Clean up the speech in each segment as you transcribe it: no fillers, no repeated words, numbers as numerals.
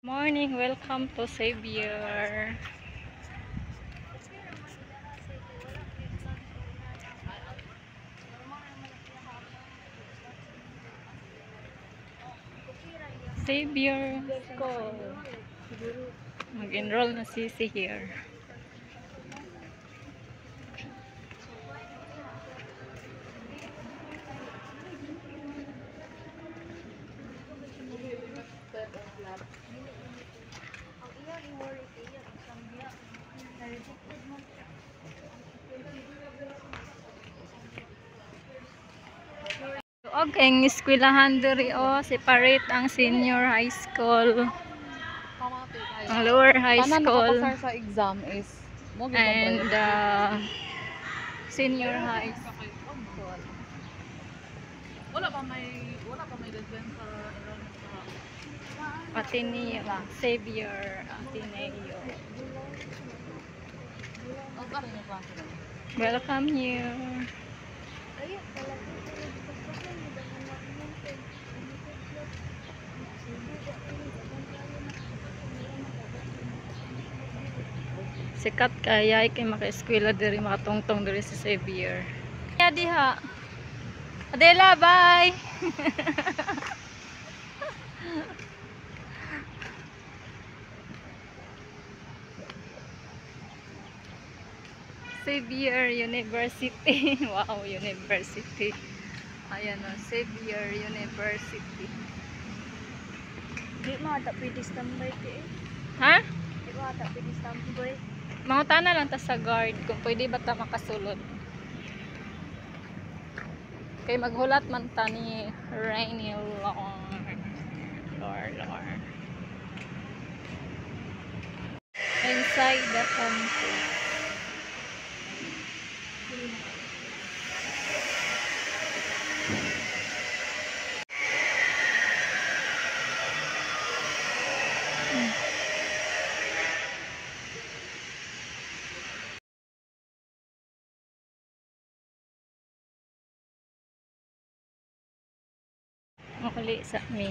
Morning, welcome to Xavier. Xavier School. Mag-enroll na si here. Okay, ang eskwelahan diri separate ang senior high school. Ang lower high school. Tanan sa exam is mo And senior high school. wala pa may deadline sa Ateneo, Xavier Ateneo. ang karon yung klase na. Welcome here. Sikat kaya kay maka-eskwela diri makatungtong diri sa Xavier. Ya diha. Adela, bye. Xavier University. Wow, university. Ayan o, Xavier University. Di mo ata pwede standby eh. Ha? Di mo ata pwede standby. Manguta na lang ta sa guard kung pwede ba ta makasulod. Kay maghulat man ta ni Rainy Lord. Inside the campus. Uli sa mi.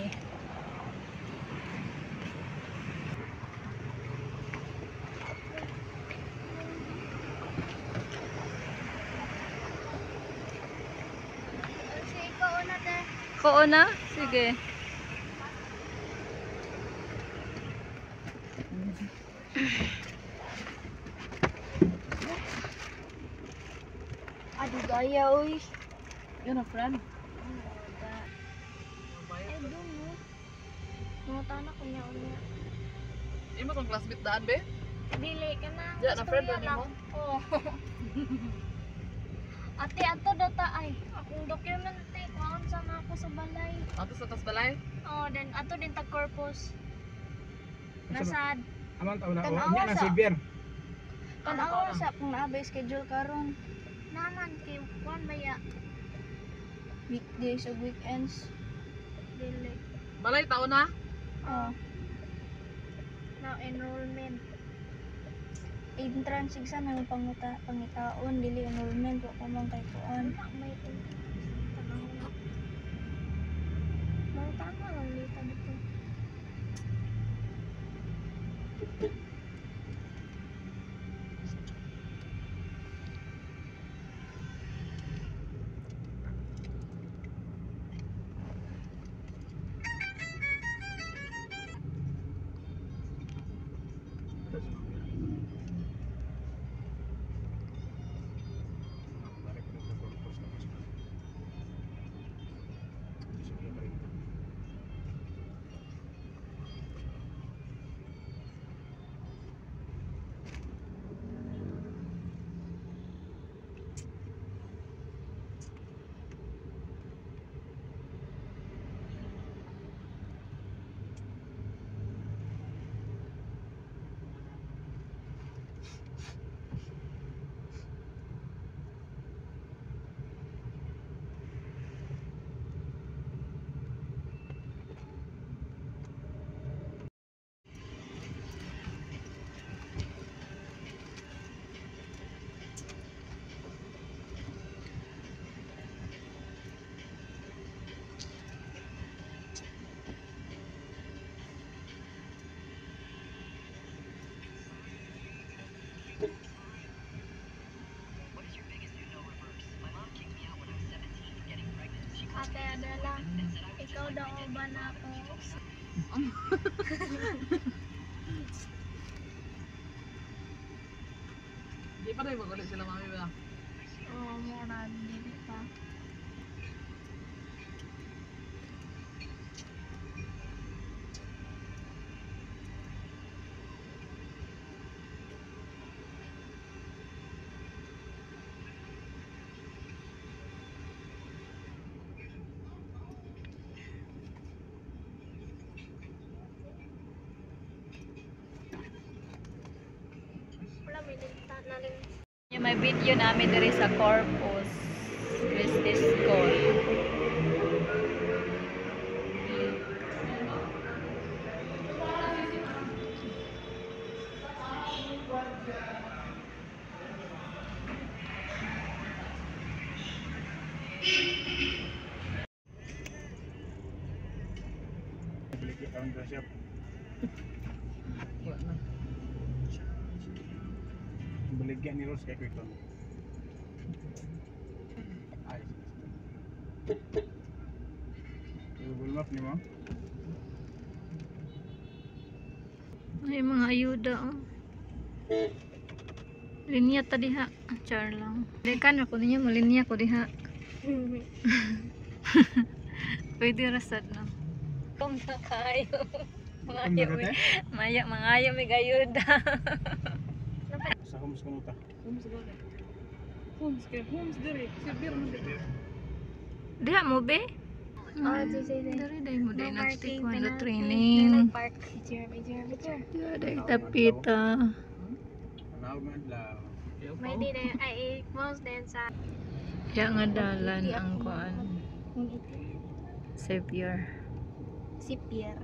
Kasi ikaw na te. Koo na? Sige. Adi gaya oy. Yan a friend. Ay dun mo. Mga tana ko niya unya. Imo tong classmate daan be? Dili ka na. Diya na friend Istorya ba lang. nimo? Oo. Ate ato data ay akong document te kuan sana ako sa balay. Ato sa tas balay? Oh, then ato din tag corpus. Nasad. Aman taon na Tanawa o nya na sa- Xavier. Tanawa sa kung naabay schedule karon. Naman kay kuan baya. Weekdays o weekends. Dili. Balay taon na? Oh. Now enrollment. Entrance exam may pangitaon dili enrollment wa pa man kay kuan. May tanaw. Mau tama lang lita dito. uban ako. Di pa rin magulit sila mami ba? Oo, mura dili pa. Wala may linta na rin. Yung may video namin diri sa Corpus Christi School. Balik ang grasya. Wala na. Baligyan ni Rose kay Kwekon. Ay. Google Map ni mo? Ay, mga ayuda, oh. Linya ta diha. Char lang. Dekan ako niya, malinya ko diha. Pwede rasad na. Kung na kayo. Mangayo may ayuda. Sa homes ko nuta. Homes ba? Homes kay homes dire. Sibir mo dire. Diha mo be? Oh, sige. Dari day mo day No nagtik parking, mo penalty. training. Park. Picture. Day tapita. Anawag nga adlaw. May di na ay most din sa Ya nga dalan ang kuan. Savior. Sipier.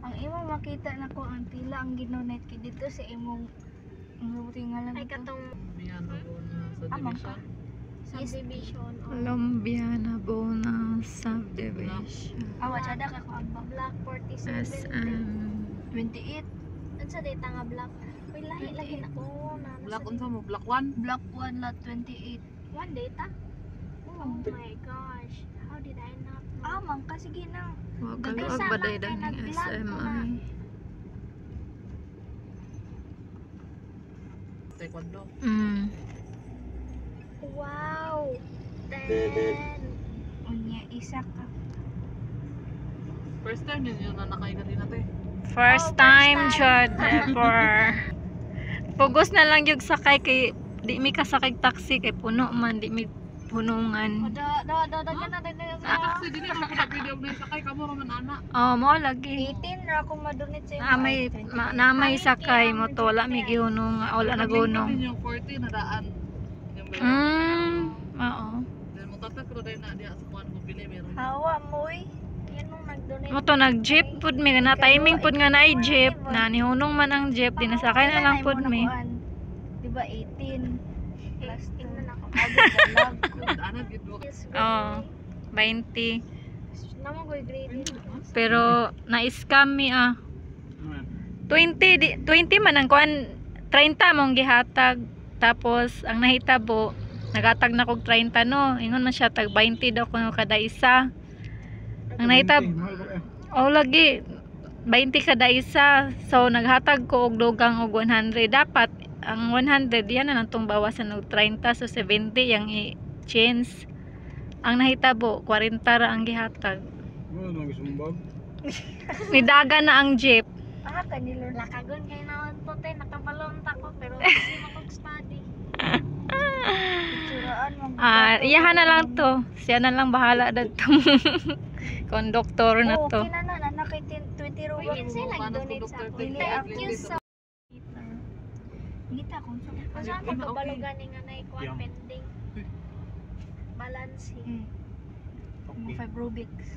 Ang imong makita na ko ang pila ang ginonet kay dito sa imong tingalan ay katong Biyan ako na sa amang ka division. subdivision. Colombiana Bona Subdivision. Awa sada ka ko ang block 47 SM. 28 unsa data nga block may lahi lagi na ko na Black unsa mo? Black 1? block 1 lot 28 one data. Oh my gosh, how did I not know? Amang ka sige na. Wa Dagay kaluag sa ba day mga daning nag-vlog ko na. SMI. Taekwondo. Wow! 10! Unya, isa ka. First time yun na nakaiga din natin. First Oh, time first jud time. ever. Pugos na lang yung sakay kay di mi kasakay taxi kay puno man di mi punungan. Da ka na din Kasi din ako na video na sakay kamo raman ana. Oh, mo lagi. 18 ra ako madunit sa Namay sakay mo to wala mi gihunong wala nagunong. Yung 40 na daan. Yung Oo. Then mo tatak ko dai na diha sa kuan ko pili meron. Hawa mo eh. Yan nung nag-donate. Mo to nag-jeep pud mi na timing pud nga naay jeep na nihunong man ang jeep dinasakay na lang pud mi. Diba 18 plus 2 na ako. Ana gid mo. Oo. 20. Naman ko grade. Pero na-scam mi ah. 20 man ang kuan 30 mong gihatag tapos ang nahitabo nagatag na kog 30 no ingon man siya tag 20 daw kuno kada isa ang nahitab oh lagi 20 kada isa so naghatag ko og dugang og 100 dapat ang 100 yan na nantong bawasan og 30 so 70 yang i-change ang nahitabo 40 ra ang gihatag Mo lang gisumbag. nidaga na ang jeep. Ah, kanilo lakagon kay naon to te nakabalon ta ko pero hindi makog-study. Suraan mo. Iyahan na lang to. Siya na lang bahala dito. Konduktor na to. Okay na nakay 20 rubo. Sila nag-donate sa ako. Thank you so Ngita kung saan magkabalo gani nga na ikuan Yang. pending. Balancing. Okay. Rubik's.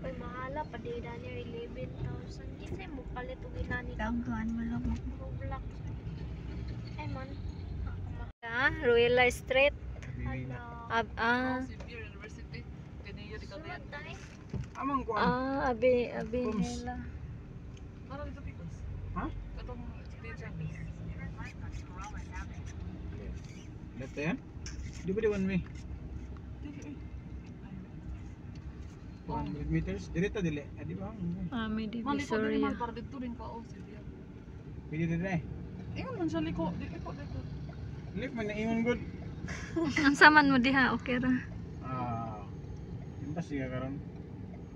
Ay, mahala pa di na niya 11,000. Kinsay mo palit og inani ka. Daghan mo lang mo. Roblox. Ay man. Ruela Street. Dili na. Senior University. Kaniya di ka Sunod tayo. Amang kuan. Abi Rooms. nila. Para dito pikos. Ha? Katong experience. Dito yan? Di ba di one way? 100 meters. Direta dili. Di ba? May Maliko din divisoria. man para dito rin ka o sige. Pwede dili eh. Ingon man siya liko, liko. Lip man na ingon good. Ang saman mo diha, okay ra. Yung pa siya karon.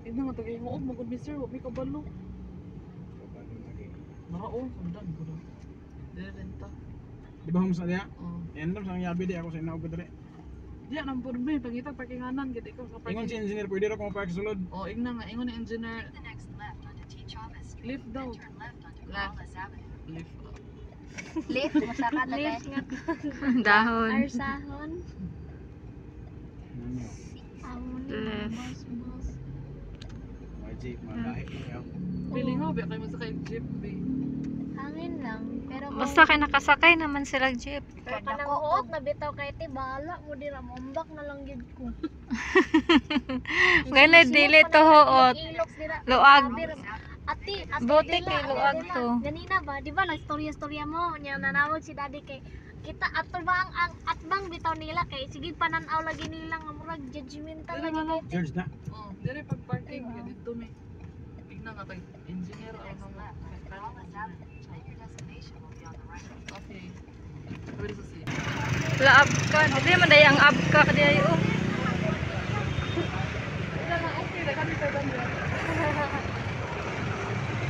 Ina nga tagay mo mo gud mister, wa mi kabalo. Marao, sundan ko daw. Dili renta. Di ba humus na diya? Oh. Yan daw sang yabi di ako sa inaog diri. Diya nang purmi pangitag parkinganan gid ikaw sa Ingon si parking. engineer pwede ra ko pa sulod. Oh, igna nga ingon ni engineer. Lift daw. Left. Lift. Lift, masaka na lift nga. Dahon. Arsahon. Ano? Left. Jeep malahi niya. Feeling nga ba kay mo sa kay jeep be. Hangin lang. Pero Basta kay nakasakay naman sila jeep. pero kanang uot na bitaw kay ti bahala mo dira mombak na lang gid ko. Gana dili to huot. Ilok dira. Luag. Ati, Buti dila, kay luag dila. to. Ganina ba, di ba nag-storya-storya mo, niya nanawag si daddy kay kita ato ba ang atbang bitaw nila kay sige pananaw lagi nila nga murag judgmental Dili lagi man kay George na. Oh, dire pag parking gid dito mi. Igna nga kay engineer o nang okay. Pwede sa si. Laab ka. Dili man day ang ab ka di ayo.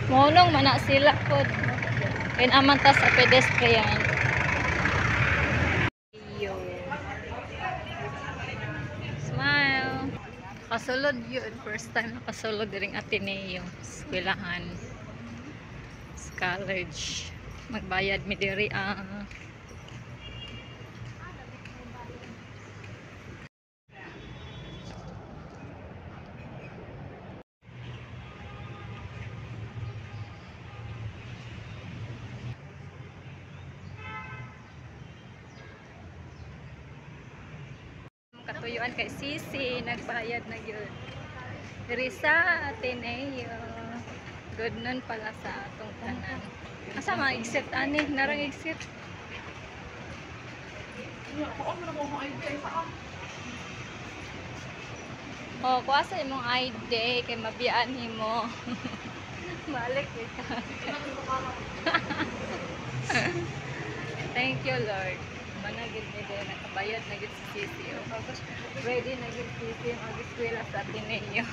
Monong mana sila pod. Ken aman ta sa pedestrian. Yo. Smile. Kasulod yun. First time nakasulod diring Ateneo. Eskwelahan. College. Magbayad mi diri katuyuan kay Sisi, nagbayad na yun. Diri sa Ateneo. Good nun pala sa atong tanan. Asa mga exit ani? Narang exit. Oh, kuha sa imong ID kay mabiyaan nimo. Balik ka. Thank you, Lord. Managid ni din nakabayad na gid si Sisi. Ready na gid si Sisi mag-eskwela sa Ateneo.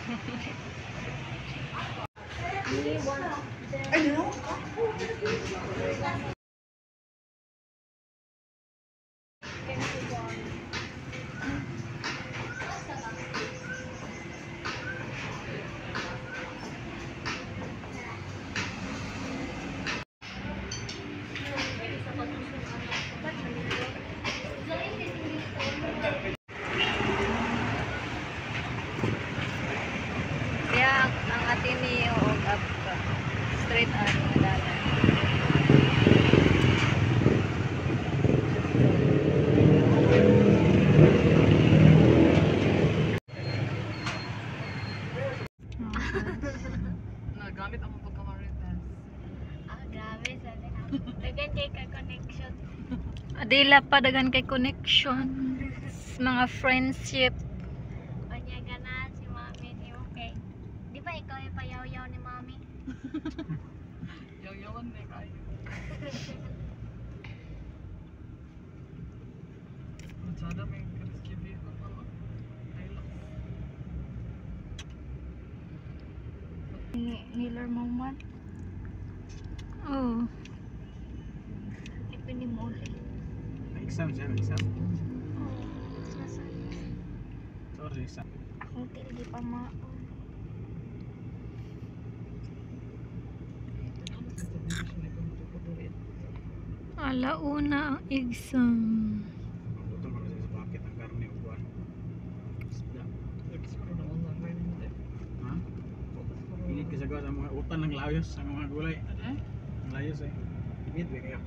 Kaya ang Ateneo o Abka straight ano nga dalan. Nagamit ang mga pagkamaritas. grabe sa dagan kay ka connection. Adila pa dagan kay connection. Mga friendship. Kanya gana si mami ni okay. Di ba ikaw yung payaw-yaw ni mami? Yaw-yawan na kayo. Masyada may risky vehicle pa. Hilux. Miller moment. Oh. Ito ni Molly. Exam siya, exam. Oh, nasa Sorry, exam. akong tilgi pa maon. Alauna ang exam. Butol ko kasi sa bakit ang karne o buwan. Isda. Ha? Pilit ka sa gawa sa mga utan ng layos, ang mga gulay. Eh? Ang layos eh. Pilit ba kayo?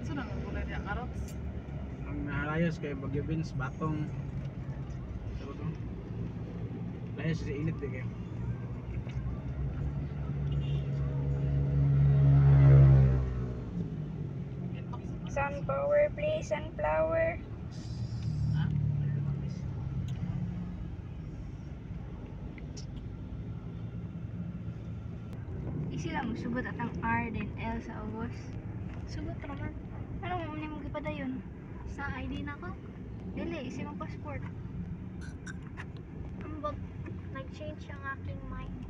Saan ang gulay niya? Carrots? Ang nahalayos kay Bagyo Beans, batong. Sabi ko. Layos sa init ba kayo? Sunflower, please, sunflower. sila magsugot at ang R then L sa ubos. Sugot naman. Ano mo ni mo gipadayon? Sa ID na ko? Dili, isi mong passport. Ambag, nag-change ang aking mind.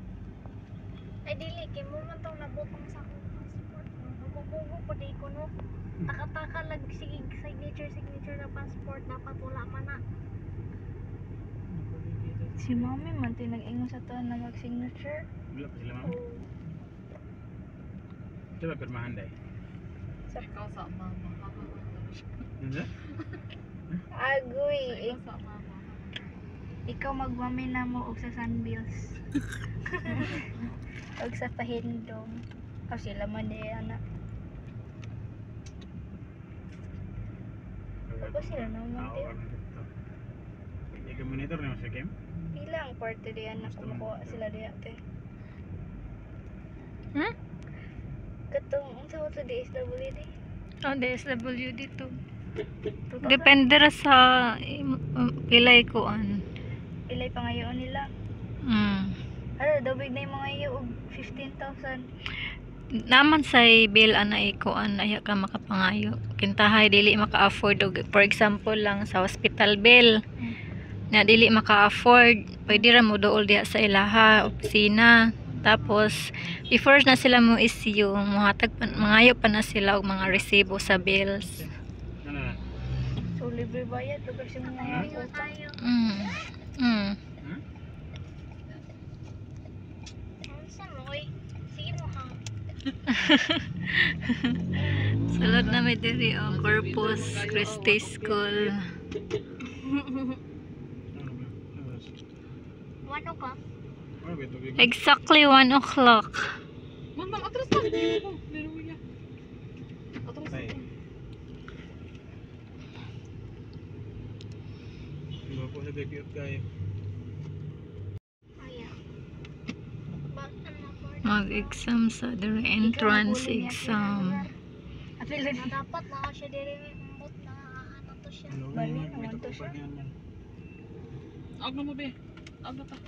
Ay dili, kay mo man tong nabutang sa akong passport. Bugo po di ko no. Taka-taka lag signature na passport. Dapat wala man na. Si mami man tayo nag-ingon sa to na mag-signature. Wala pa sila mami. Coba pirmahan dai. Ikaw sa mama. Ano? Agoy, Ikaw sa mama. ikaw magmami na mo og sa sunbills. Og sa pahindong. O sila man di anak. Ako sila naman tayo. Ika monitor na sa game. Pila ang parte di anak kumukuha sila di ate. Hmm? Katong unsa mo to DSWD? Oh, DSWD to. Depende ra sa pilay ko an. Pilay pangayoon nila. Ano, dobig na yung mga iyo og 15,000. Naman sa bill ana ikuan aya ka makapangayo. Kintahay dili maka-afford og for example lang sa hospital bill. Na dili maka-afford, pwede ra mo dool diha sa ilaha opisina. Tapos before na sila mo issue, muhatag mangayo pa na sila og mga resibo sa bills. Ano na? So libre bayad lugar sa mga iyo tayo. Unsa mo oy? Sige mo hang. Sulod na may diri o Corpus Christi School. Wano ka? Ano ba ito? Exactly 1 o'clock. Mama, atras pa. Hindi mo ko. Leruya. Atras Tay. pa. Iba po sa cute kayo. Aya. Bakit na for? Mag-exam sa diri entrance exam. Apil na dapat na siya diri ambot na ano to siya. Bali naman to siya. Ag na mo be. Ag na ta.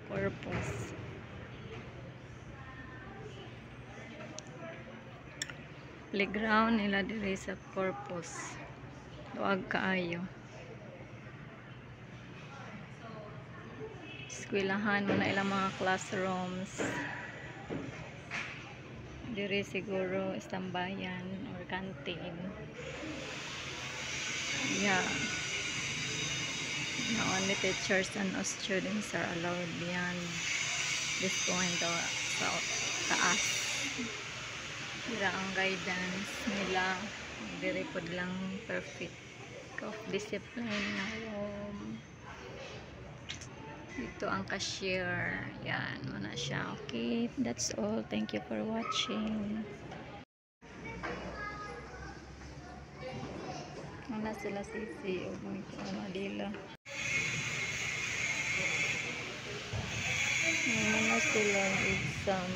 Corpus. Playground nila diri sa Corpus. Duag kaayo. Eskwelahan mo na ilang mga classrooms. Diri siguro istambayan or canteen. Yeah. Now, only teachers and students are allowed beyond this point sa taas. Dira ang guidance nila. Diri po lang perfect of discipline na room. Dito ang cashier. Yan, muna siya. Okay, that's all. Thank you for watching. Mana sila sisi o Manila. Mana sila exam.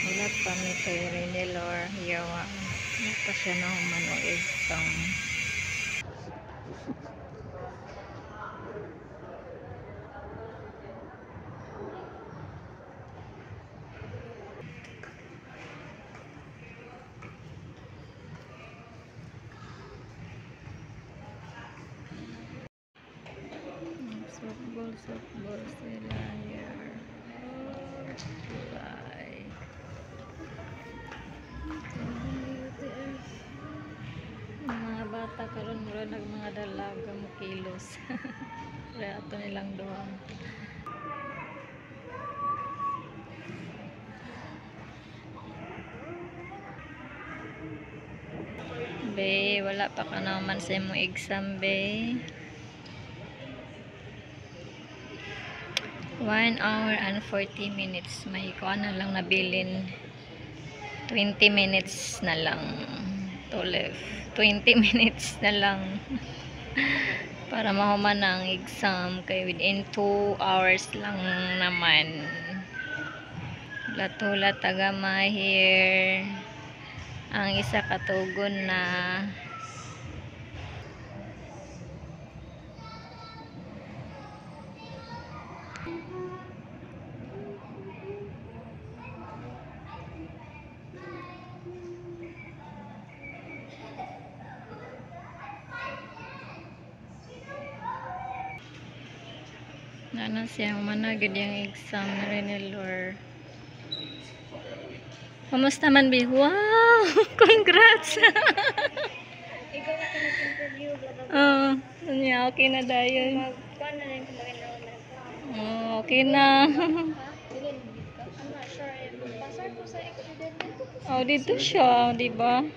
Wala pa may kay Renel or Yawa. Wala pa siya na humano exam. Softball sila here. Fly. Mga bata karon mura nag mga dalaga mo kilos. Kaya ato nilang doon. Be, wala pa ka naman sa imong exam, be. 1 hour and 40 minutes. May ko na lang nabilin. 20 minutes na lang to left. 20 minutes na lang para mahuman ang exam. Kaya within 2 hours lang naman. Latula taga mahir. Ang isa katugon na. Ano siya, managad yung exam na rin or kamusta man, Bi? Wow! Congrats! Ikaw na kung nag-interview, blah blah blah. Oo. Niya, okay na dayon. Paano na yung mag-enrollment? Okay na. Dili, I'm not sure if pasar ko sa accident. Oh, dito siya, di ba?